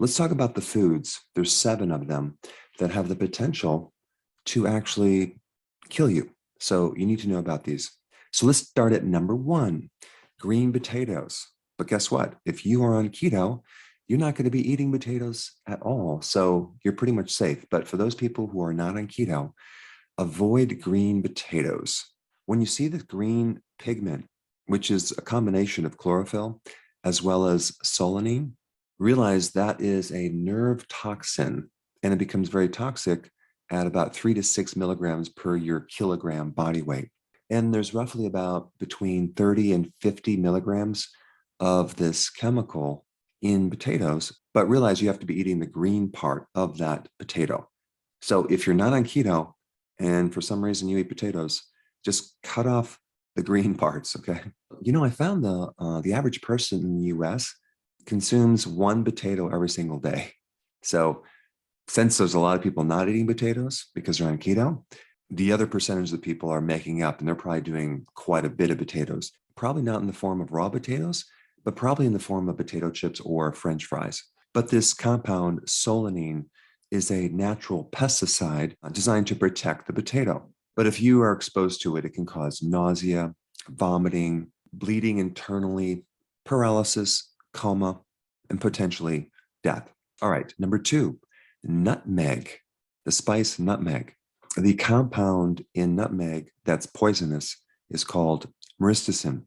Let's talk about the foods. There's 7 of them that have the potential to actually kill you. So you need to know about these. So let's start at number 1, green potatoes. But guess what? If you are on keto, you're not going to be eating potatoes at all. So you're pretty much safe. But for those people who are not on keto, avoid green potatoes. When you see the green pigment, which is a combination of chlorophyll as well as solanine, realize that is a nerve toxin, and it becomes very toxic at about 3 to 6 milligrams per your kilogram body weight. And there's roughly about between 30 and 50 milligrams of this chemical in potatoes, but realize you have to be eating the green part of that potato. So if you're not on keto and for some reason you eat potatoes, just cut off the green parts, okay? You know, I found the average person in the US consumes 1 potato every single day. So since there's a lot of people not eating potatoes because they're on keto, the other percentage of the people are making up, and they're probably doing quite a bit of potatoes. Probably not in the form of raw potatoes, but probably in the form of potato chips or French fries. But this compound, solanine, is a natural pesticide designed to protect the potato. But if you are exposed to it, it can cause nausea, vomiting, bleeding internally, paralysis, coma, and potentially death. All right, number 2, nutmeg, the spice nutmeg. The compound in nutmeg that's poisonous is called myristicin.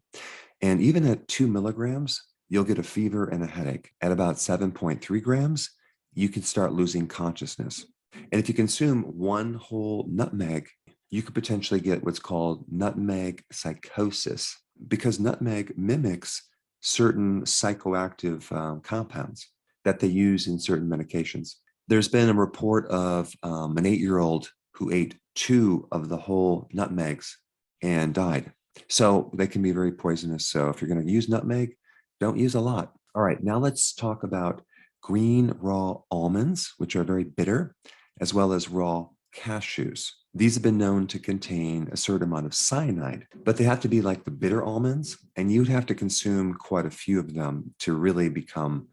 And even at 2 milligrams, you'll get a fever and a headache. At about 7.3 grams, you can start losing consciousness. And if you consume 1 whole nutmeg, you could potentially get what's called nutmeg psychosis, because nutmeg mimics certain psychoactive compounds that they use in certain medications. There's been a report of an 8-year-old who ate 2 of the whole nutmegs and died. So they can be very poisonous. So if you're going to use nutmeg, don't use a lot. All right, now let's talk about green raw almonds, which are very bitter, as well as raw cashews. These have been known to contain a certain amount of cyanide, but they have to be like the bitter almonds, and you'd have to consume quite a few of them to really become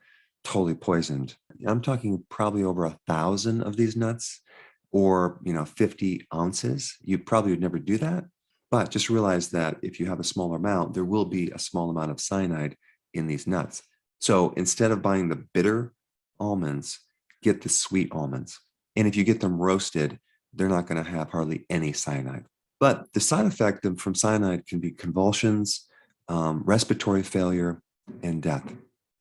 totally poisoned. I'm talking probably over 1,000 of these nuts, or 50 ounces. You probably would never do that, but just realize that if you have a smaller amount, there will be a small amount of cyanide in these nuts. So instead of buying the bitter almonds, get the sweet almonds. And if you get them roasted, they're not going to have hardly any cyanide. But the side effect from cyanide can be convulsions, respiratory failure, and death.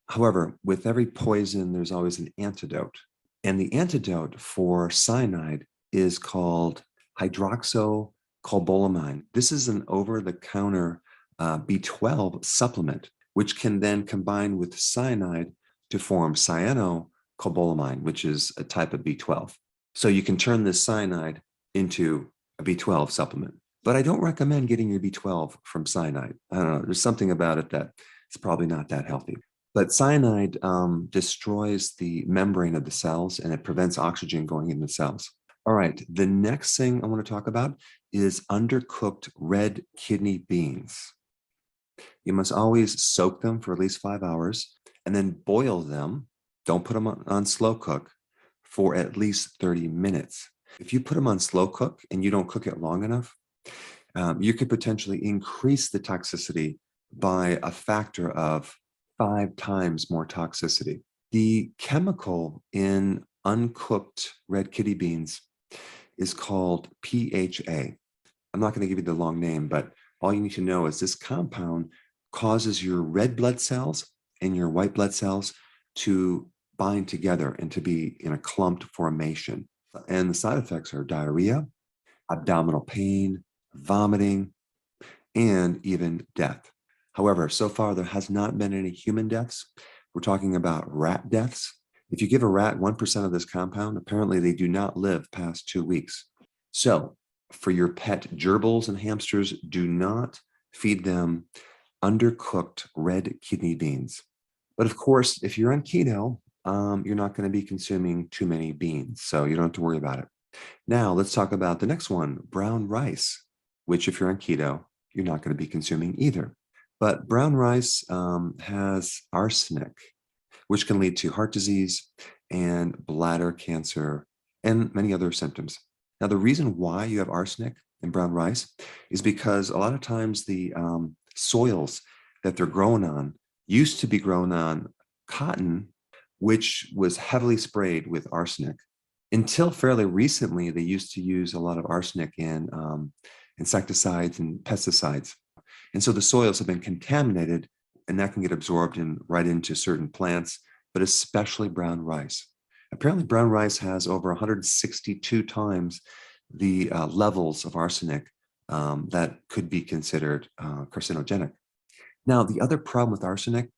However, with every poison, there's always an antidote. And the antidote for cyanide is called hydroxycobalamin. This is an over-the-counter B12 supplement, which can then combine with cyanide to form cyanocobalamin, which is a type of B12. So you can turn this cyanide into a B12 supplement. But I don't recommend getting your B12 from cyanide. I don't know, there's something about it that it's probably not that healthy. But cyanide destroys the membrane of the cells, and it prevents oxygen going into the cells. All right, the next thing I want to talk about is undercooked red kidney beans. You must always soak them for at least 5 hours and then boil them. Don't put them on slow cook for at least 30 minutes. If you put them on slow cook and you don't cook it long enough, you could potentially increase the toxicity by a factor of 5 times more toxicity. The chemical in uncooked red kidney beans is called PHA. I'm not going to give you the long name, but all you need to know is this compound causes your red blood cells and your white blood cells to bind together and to be in a clumped formation. And the side effects are diarrhea, abdominal pain, vomiting, and even death. However, so far there has not been any human deaths. We're talking about rat deaths. If you give a rat 1% of this compound, apparently they do not live past 2 weeks. So for your pet gerbils and hamsters, do not feed them undercooked red kidney beans. But of course, if you're on keto, you're not going to be consuming too many beans, so you don't have to worry about it. Now, let's talk about the next one, brown rice, which if you're on keto, you're not going to be consuming either. But brown rice has arsenic, which can lead to heart disease and bladder cancer and many other symptoms. Now, the reason why you have arsenic in brown rice is because a lot of times the soils that they're grown on used to be grown on cotton, which was heavily sprayed with arsenic. Until fairly recently, they used to use a lot of arsenic in insecticides and pesticides. And so the soils have been contaminated, and that can get absorbed right into certain plants, but especially brown rice. Apparently, brown rice has over 162 times the levels of arsenic that could be considered carcinogenic. Now, the other problem with arsenic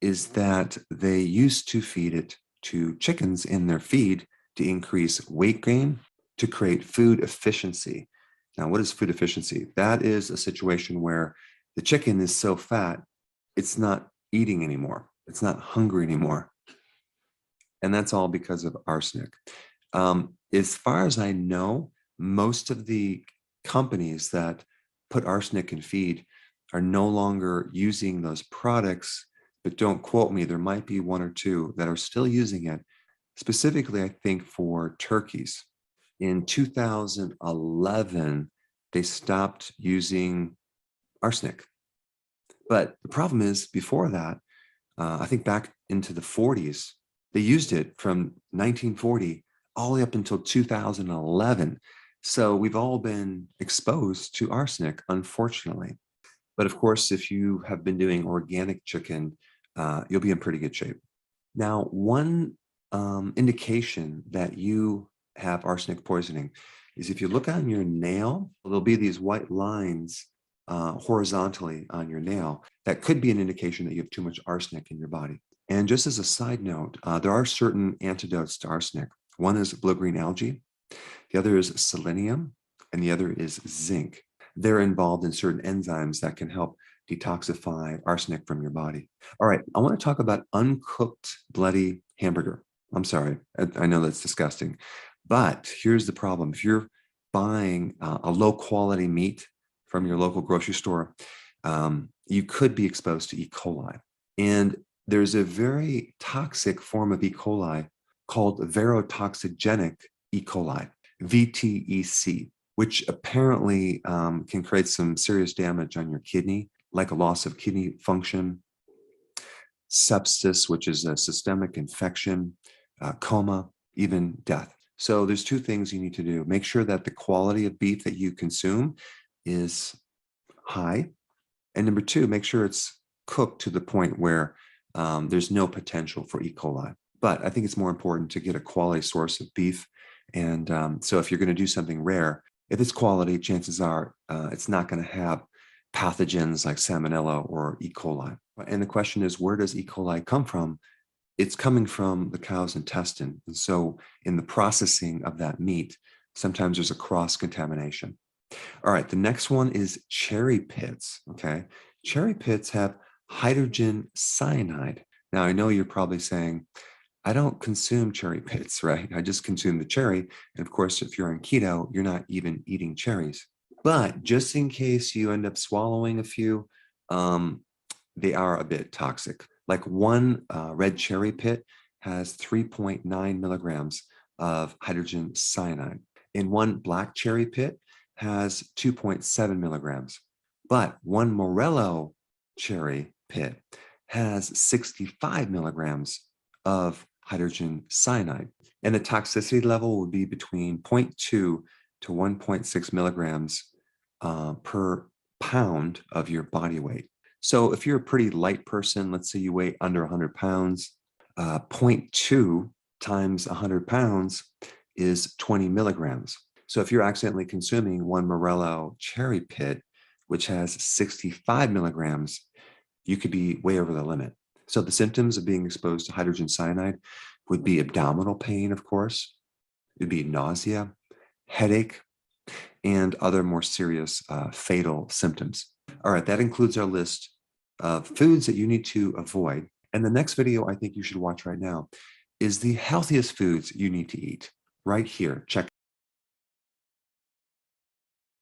is that they used to feed it to chickens in their feed to increase weight gain, to create food efficiency. Now, what is food efficiency? That is a situation where the chicken is so fat, it's not eating anymore. It's not hungry anymore. And that's all because of arsenic. As far as I know, most of the companies that put arsenic in feed are no longer using those products, but don't quote me, there might be one or two that are still using it, specifically, I think, for turkeys. In 2011, they stopped using arsenic. But the problem is, before that, I think back into the 40s, they used it from 1940 all the way up until 2011. So we've all been exposed to arsenic, unfortunately. But of course, if you have been doing organic chicken, you'll be in pretty good shape. Now, one indication that you have arsenic poisoning is if you look on your nail, there'll be these white lines horizontally on your nail. That could be an indication that you have too much arsenic in your body. And just as a side note, there are certain antidotes to arsenic. One is blue-green algae, the other is selenium, and the other is zinc. They're involved in certain enzymes that can help detoxify arsenic from your body. All right, I want to talk about uncooked bloody hamburger. I'm sorry, I know that's disgusting, but here's the problem. If you're buying a low quality meat from your local grocery store, you could be exposed to E. coli. And there's a very toxic form of E. coli called verotoxigenic E. coli, VTEC, which apparently can create some serious damage on your kidney, like a loss of kidney function, sepsis, which is a systemic infection, coma, even death. So there's two things you need to do. Make sure that the quality of beef that you consume is high. And number two, make sure it's cooked to the point where there's no potential for E. coli. But I think it's more important to get a quality source of beef. And so if you're going to do something rare, if it's quality, chances are it's not going to have pathogens like salmonella or E. coli. And the question is, where does E. coli come from? It's coming from the cow's intestine. And so in the processing of that meat, sometimes there's a cross-contamination. All right, the next one is cherry pits, okay? Cherry pits have hydrogen cyanide. Now, I know you're probably saying, I don't consume cherry pits, right? I just consume the cherry. And of course, if you're on keto, you're not even eating cherries. But just in case you end up swallowing a few, they are a bit toxic. Like one red cherry pit has 3.9 milligrams of hydrogen cyanide. And one black cherry pit has 2.7 milligrams. But one Morello cherry pit has 65 milligrams of hydrogen cyanide. And the toxicity level would be between 0.2 to 1.6 milligrams per pound of your body weight. So if you're a pretty light person, let's say you weigh under 100 pounds, 0.2 times 100 pounds is 20 milligrams. So if you're accidentally consuming one Morello cherry pit, which has 65 milligrams, you could be way over the limit. So the symptoms of being exposed to hydrogen cyanide would be abdominal pain, of course. It would be nausea, headache, and other more serious fatal symptoms. All right, that includes our list of foods that you need to avoid. And the next video I think you should watch right now is the healthiest foods you need to eat. Right here. Check